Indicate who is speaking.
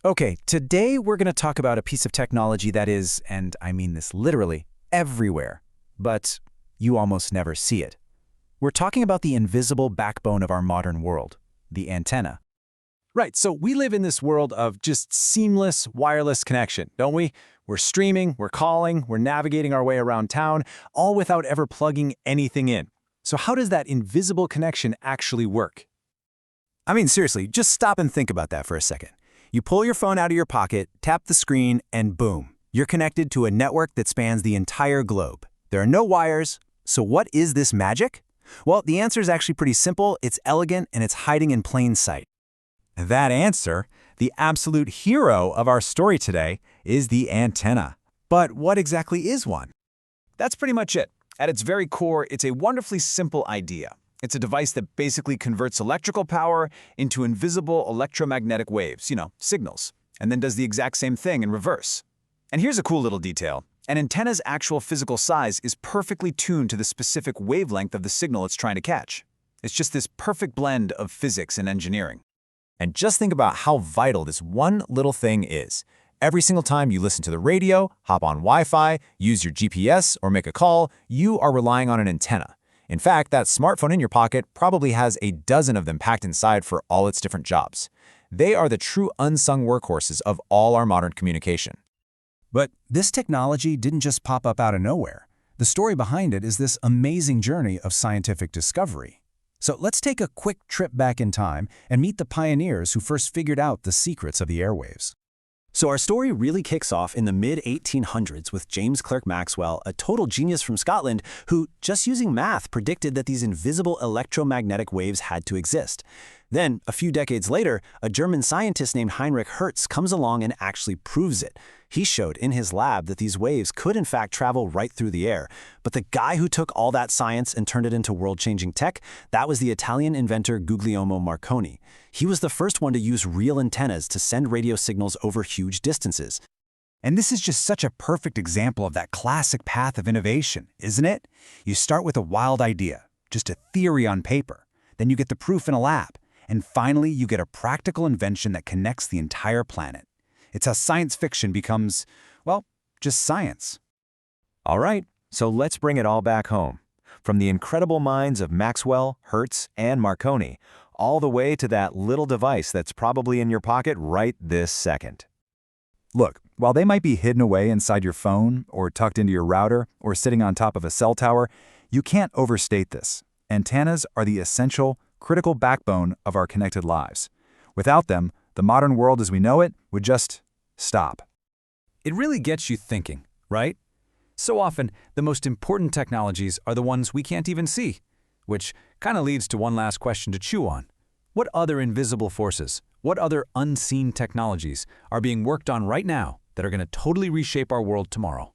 Speaker 1: Okay, today we're going to talk about a piece of technology that is, and I mean this literally, everywhere, but you almost never see it. We're talking about the invisible backbone of our modern world, the antenna.
Speaker 2: Right, so we live in this world of just seamless wireless connection, don't we? We're streaming, we're calling, we're navigating our way around town, all without ever plugging anything in. So how does that invisible connection actually work?
Speaker 3: I mean, seriously, just stop and think about that for a second. You pull your phone out of your pocket, tap the screen, and boom, you're connected to a network that spans the entire globe. There are no wires, so what is this magic? Well, the answer is actually pretty simple, it's elegant, and it's hiding in plain sight.
Speaker 2: That answer, the absolute hero of our story today, is the antenna. But what exactly is one? That's pretty much it. At its very core, it's a wonderfully simple idea. It's a device that basically converts electrical power into invisible electromagnetic waves, signals, and then does the exact same thing in reverse. And here's a cool little detail. An antenna's actual physical size is perfectly tuned to the specific wavelength of the signal it's trying to catch. It's just this perfect blend of physics and engineering.
Speaker 3: And just think about how vital this one little thing is. Every single time you listen to the radio, hop on Wi-Fi, use your GPS, or make a call, you are relying on an antenna. In fact, that smartphone in your pocket probably has a dozen of them packed inside for all its different jobs. They are the true unsung workhorses of all our modern communication.
Speaker 1: But this technology didn't just pop up out of nowhere. The story behind it is this amazing journey of scientific discovery. So let's take a quick trip back in time and meet the pioneers who first figured out the secrets of the airwaves.
Speaker 4: So our story really kicks off in the mid-1800s with James Clerk Maxwell, a total genius from Scotland, who, just using math, predicted that these invisible electromagnetic waves had to exist. Then, a few decades later, a German scientist named Heinrich Hertz comes along and actually proves it. He showed in his lab that these waves could in fact travel right through the air. But the guy who took all that science and turned it into world-changing tech, that was the Italian inventor Guglielmo Marconi. He was the first one to use real antennas to send radio signals over huge distances.
Speaker 5: And this is just such a perfect example of that classic path of innovation, isn't it? You start with a wild idea, just a theory on paper. Then you get the proof in a lab. And finally, you get a practical invention that connects the entire planet. It's how science fiction becomes, well, just science.
Speaker 3: All right, so let's bring it all back home. From the incredible minds of Maxwell, Hertz, and Marconi, all the way to that little device that's probably in your pocket right this second.
Speaker 5: Look, while they might be hidden away inside your phone, or tucked into your router, or sitting on top of a cell tower, you can't overstate this. Antennas are the essential, critical backbone of our connected lives. Without them, the modern world as we know it would just stop.
Speaker 1: It really gets you thinking, right? So often, the most important technologies are the ones we can't even see, which kind of leads to one last question to chew on. What other invisible forces, what other unseen technologies are being worked on right now that are going to totally reshape our world tomorrow?